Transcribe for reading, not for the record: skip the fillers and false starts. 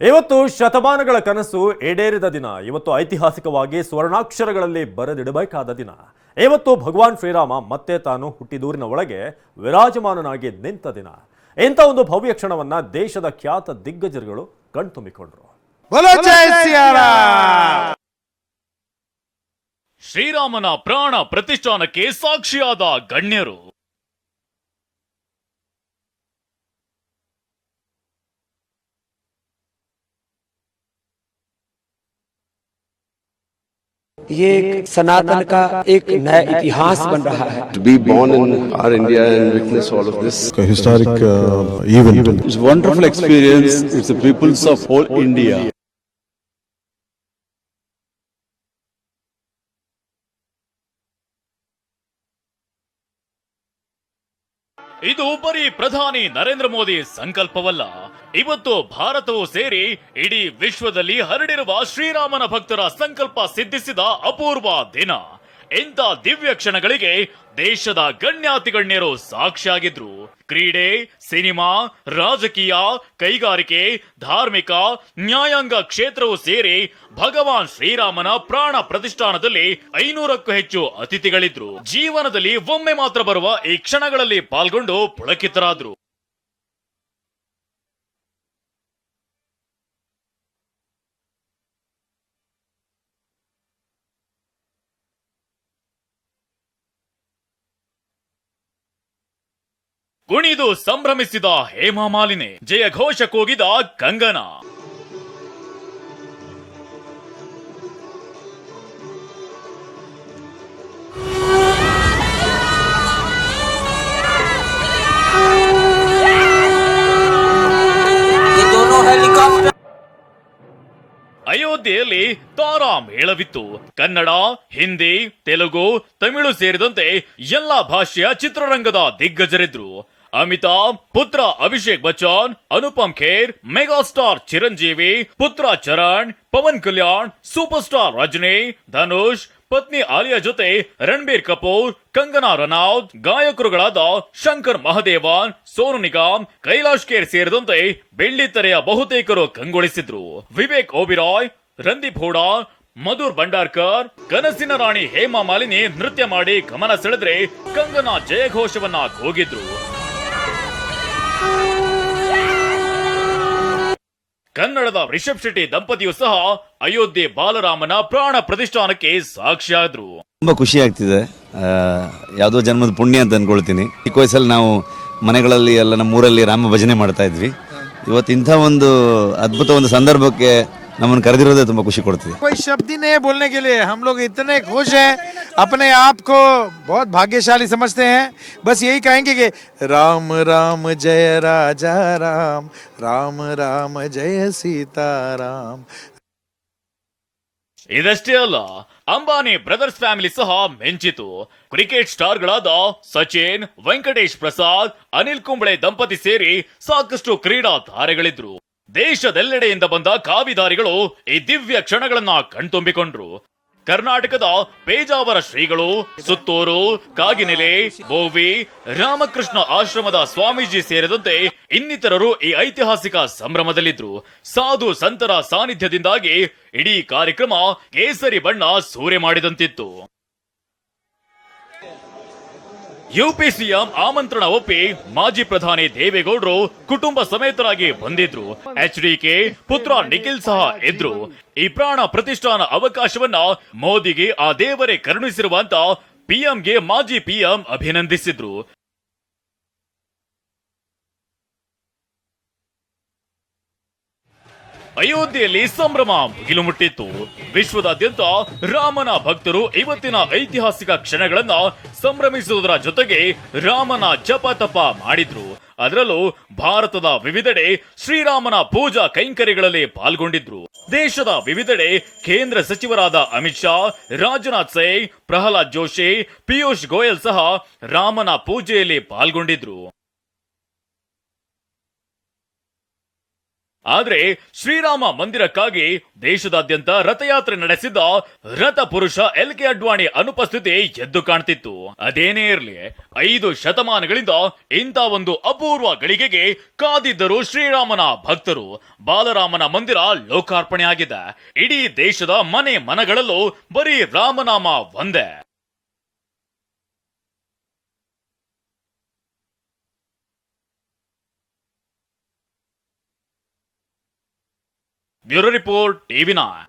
ಇವತ್ತು ಶತಮಾನಗಳ ಕನಸು ಈಡೇರಿದ ದಿನ. ಇವತ್ತು ಐತಿಹಾಸಿಕವಾಗಿ ಸ್ವರ್ಣಾಕ್ಷರಗಳಲ್ಲಿ ಬರೆದಿಡಬೇಕಾದ ದಿನ. ಇವತ್ತು ಭಗವಾನ್ ಶ್ರೀರಾಮ ಮತ್ತೆ ತಾನು ಹುಟ್ಟಿದೂರಿನ ಒಳಗೆ ವಿರಾಜಮಾನನಾಗಿ ನಿಂತ ದಿನ. ಇಂಥ ಒಂದು ಭವ್ಯ ಕ್ಷಣವನ್ನ ದೇಶದ ಖ್ಯಾತ ದಿಗ್ಗಜರುಗಳು ಕಣ್ತುಂಬಿಕೊಂಡ್ರು. ಶ್ರೀರಾಮನ ಪ್ರಾಣ ಪ್ರತಿಷ್ಠಾನಕ್ಕೆ ಸಾಕ್ಷಿಯಾದ ಗಣ್ಯರು. ये सनातन का एक नया इतिहास बन रहा है. To be born in our India and witness all of this, a historic event. it's a wonderful experience. It's the peoples of whole India. ಇದು ಬರೀ ಪ್ರಧಾನಿ ನರೇಂದ್ರ ಮೋದಿ ಸಂಕಲ್ಪವಲ್ಲ. ಇವತ್ತು ಭಾರತವು ಸೇರಿ ಇಡೀ ವಿಶ್ವದಲ್ಲಿ ಹರಡಿರುವ ಶ್ರೀರಾಮನ ಭಕ್ತರ ಸಂಕಲ್ಪ ಸಿದ್ಧಿಸಿದ ಅಪೂರ್ವ ದಿನ. ಇಂಥ ದಿವ್ಯ ಕ್ಷಣಗಳಿಗೆ ದೇಶದ ಗಣ್ಯಾತಿಗಣ್ಯರು ಸಾಕ್ಷಿಯಾಗಿದ್ರು. ಕ್ರೀಡೆ, ಸಿನಿಮಾ, ರಾಜಕೀಯ, ಕೈಗಾರಿಕೆ, ಧಾರ್ಮಿಕ, ನ್ಯಾಯಾಂಗ ಕ್ಷೇತ್ರವು ಸೇರಿ ಭಗವಾನ್ ಶ್ರೀರಾಮನ ಪ್ರಾಣ ಪ್ರತಿಷ್ಠಾನದಲ್ಲಿ 500ಕ್ಕೂ ಹೆಚ್ಚು ಅತಿಥಿಗಳಿದ್ರು. ಜೀವನದಲ್ಲಿ ಒಮ್ಮೆ ಮಾತ್ರ ಬರುವ ಈ ಕ್ಷಣಗಳಲ್ಲಿ ಪಾಲ್ಗೊಂಡು ಪುಳಕಿತರಾದ್ರು. ಕುಣಿದು ಸಂಭ್ರಮಿಸಿದ ಹೇಮಾ ಮಾಲಿನಿ, ಜಯಘೋಷ ಕೂಗಿದ ಕಂಗನಾ. ಅಯೋಧ್ಯೆಯಲ್ಲಿ ತಾರಾ ಮೇಳವಿತ್ತು. ಕನ್ನಡ, ಹಿಂದಿ, ತೆಲುಗು, ತಮಿಳು ಸೇರಿದಂತೆ ಎಲ್ಲಾ ಭಾಷೆಯ ಚಿತ್ರರಂಗದ ದಿಗ್ಗಜರಿದ್ರು. ಅಮಿತಾಬ್, ಪುತ್ರ ಅಭಿಷೇಕ್ ಬಚ್ಚನ್, ಅನುಪಮ್ ಖೇರ್, ಮೆಗಾಸ್ಟಾರ್ ಚಿರಂಜೀವಿ, ಪುತ್ರ ಚರಣ್, ಪವನ್ ಕಲ್ಯಾಣ್, ಸೂಪರ್ ಸ್ಟಾರ್ ರಜನಿ, ಧನುಷ್, ಪತ್ನಿ ಆಲಿಯಾ ಜೊತೆ ರಣಬೀರ್ ಕಪೂರ್, ಕಂಗನಾ ರನೌತ್, ಗಾಯಕರುಗಳಾದ ಶಂಕರ್ ಮಹದೇವನ್, ಸೋನು ನಿಗಮ್, ಕೈಲಾಶ್ ಖೇರ್ ಸೇರಿದಂತೆ ಬೆಳ್ಳಿತೆರೆಯ ಬಹುತೇಕರು ಕಂಗೊಳಿಸಿದ್ರು. ವಿವೇಕ್ ಓಬಿರಾಯ್, ರಂದೀಪ್ ಹೂಡಾ, ಮಧುರ್ ಭಂಡಾರ್ಕರ್, ಕನಸಿನ ರಾಣಿ ಹೇಮಾ ಮಾಲಿನಿ ನೃತ್ಯ ಮಾಡಿ ಗಮನ ಸೆಳೆದ್ರೆ ಕಂಗನಾ ಜಯಘೋಷವನ್ನ ಕೂಗಿದ್ರು. ಕನ್ನಡದ ರಿಷಬ್ ಶೆಟ್ಟಿ ದಂಪತಿಯು ಸಹ ಅಯೋಧ್ಯೆ ಬಾಲರಾಮನ ಪ್ರಾಣ ಪ್ರತಿಷ್ಠಾನಕ್ಕೆ ಸಾಕ್ಷಿಯಾದ್ರು. ತುಂಬಾ ಖುಷಿ ಆಗ್ತಿದೆ. ಯಾವುದೋ ಜನ್ಮದ ಪುಣ್ಯ ಅಂತ ಅನ್ಕೊಳ್ತೀನಿ. ಚಿಕ್ಕ ವಯಸ್ಸಲ್ಲಿ ನಾವು ಮನೆಗಳಲ್ಲಿ ಎಲ್ಲ ನಮ್ಮೂರಲ್ಲಿ ರಾಮ ಭಜನೆ ಮಾಡ್ತಾ ಇದ್ವಿ. ಇವತ್ತು ಇಂಥ ಒಂದು ಅದ್ಭುತ ಒಂದು ಸಂದರ್ಭಕ್ಕೆ ನಮ್ಮನ್ನು ಕರೆದಿರೋದೇ ತುಂಬಾ ಖುಷಿ ಕೊಡ್ತಿದೆ. कोई शब्द ही नहीं है बोलने के लिए. हम लोग इतने खुश हैं, अपने आप को बहुत भाग्यशाली समझते हैं. बस यही कहेंगे कि राम राम जय राजा राम, राम राम जय सीताराम. ಇದಷ್ಟೇ ಅಲ್ಲ, ಅಂಬಾನಿ ಬ್ರದರ್ಸ್ ಫ್ಯಾಮಿಲಿ ಸಹ ಮೆಂಚಿತು. ಕ್ರಿಕೆಟ್ ಸ್ಟಾರ್ಗಳಾದ ಸಚಿನ್, ವೆಂಕಟೇಶ್ ಪ್ರಸಾದ್, ಅನಿಲ್ ಕುಂಬ್ಳೆ ದಂಪತಿ ಸೇರಿ ಸಾಕಷ್ಟು ಕ್ರೀಡಾ ತಾರೆಗಳಿದ್ರು. ದೇಶದೆಲ್ಲೆಡೆಯಿಂದ ಬಂದ ಕಾವಿದಾರಿಗಳು ಈ ದಿವ್ಯ ಕ್ಷಣಗಳನ್ನ ಕಣ್ತುಂಬಿಕೊಂಡ್ರು. ಕರ್ನಾಟಕದ ಪೇಜಾವರ ಶ್ರೀಗಳು, ಸುತ್ತೂರು, ಕಾಗಿನೆಲೆ, ಬೋವಿ, ರಾಮಕೃಷ್ಣ ಆಶ್ರಮದ ಸ್ವಾಮೀಜಿ ಸೇರಿದಂತೆ ಇನ್ನಿತರರು ಈ ಐತಿಹಾಸಿಕ ಸಂಭ್ರಮದಲ್ಲಿದ್ರು. ಸಾಧು ಸಂತರ ಸಾನ್ನಿಧ್ಯದಿಂದಾಗಿ ಇಡೀ ಕಾರ್ಯಕ್ರಮ ಕೇಸರಿ ಬಣ್ಣ ಸೂರೆ ಮಾಡಿದಂತಿತ್ತು. ಯುಪಿ ಸಿಎಂ ಆಮಂತ್ರಣ ಒಪ್ಪಿ ಮಾಜಿ ಪ್ರಧಾನಿ ದೇವೇಗೌಡರು ಕುಟುಂಬ ಸಮೇತರಾಗಿ ಬಂದಿದ್ರು. HDK ಪುತ್ರ ನಿಖಿಲ್ ಸಹ ಇದ್ರು. ಈ ಪ್ರಾಣ ಪ್ರತಿಷ್ಠಾನ ಅವಕಾಶವನ್ನ ಮೋದಿಗೆ ಆ ದೇವರೇ ಕರುಣಿಸಿರುವಂತ ಪಿಎಂಗೆ ಮಾಜಿ ಪಿಎಂ ಅಭಿನಂದಿಸಿದ್ರು. ಅಯೋಧ್ಯೆಯಲ್ಲಿ ಸಂಭ್ರಮ ಮುಗಿಲು ಮುಟ್ಟಿತ್ತು. ವಿಶ್ವದಾದ್ಯಂತ ರಾಮನ ಭಕ್ತರು ಇವತ್ತಿನ ಐತಿಹಾಸಿಕ ಕ್ಷಣಗಳನ್ನ ಸಂಭ್ರಮಿಸುವುದರ ಜೊತೆಗೆ ರಾಮನ ಜಪ ತಪ ಮಾಡಿದ್ರು. ಅದರಲ್ಲೂ ಭಾರತದ ವಿವಿಧೆಡೆ ಶ್ರೀರಾಮನ ಪೂಜಾ ಕೈಂಕರ್ಯಗಳಲ್ಲಿ ಪಾಲ್ಗೊಂಡಿದ್ರು. ದೇಶದ ವಿವಿಧೆಡೆ ಕೇಂದ್ರ ಸಚಿವರಾದ ಅಮಿತ್ ಶಾ, ರಾಜನಾಥ್ ಸಿಂಗ್, ಪ್ರಹ್ಲಾದ್ ಜೋಶಿ, ಪಿಯೂಷ್ ಗೋಯಲ್ ಸಹ ರಾಮನ ಪೂಜೆಯಲ್ಲಿ ಪಾಲ್ಗೊಂಡಿದ್ರು. ಆದ್ರೆ ಶ್ರೀರಾಮ ಮಂದಿರಕ್ಕಾಗಿ ದೇಶದಾದ್ಯಂತ ರಥಯಾತ್ರೆ ನಡೆಸಿದ್ದ ರಥ ಪುರುಷ LK ಅಡ್ವಾಣಿ ಅನುಪಸ್ಥಿತಿ ಎದ್ದು ಕಾಣ್ತಿತ್ತು. ಅದೇನೇ ಇರಲಿ, 5 ಶತಮಾನಗಳಿಂದ ಇಂಥ ಒಂದು ಅಪೂರ್ವ ಗಳಿಗೆಗೆ ಕಾದಿದ್ದರು ಶ್ರೀರಾಮನ ಭಕ್ತರು. ಬಾಲರಾಮನ ಮಂದಿರ ಲೋಕಾರ್ಪಣೆ ಆಗಿದೆ. ಇಡೀ ದೇಶದ ಮನೆ ಮನಗಳಲ್ಲೂ ಬರೀ ರಾಮನಾಮ ಒಂದೇ. Bureau report, TV9.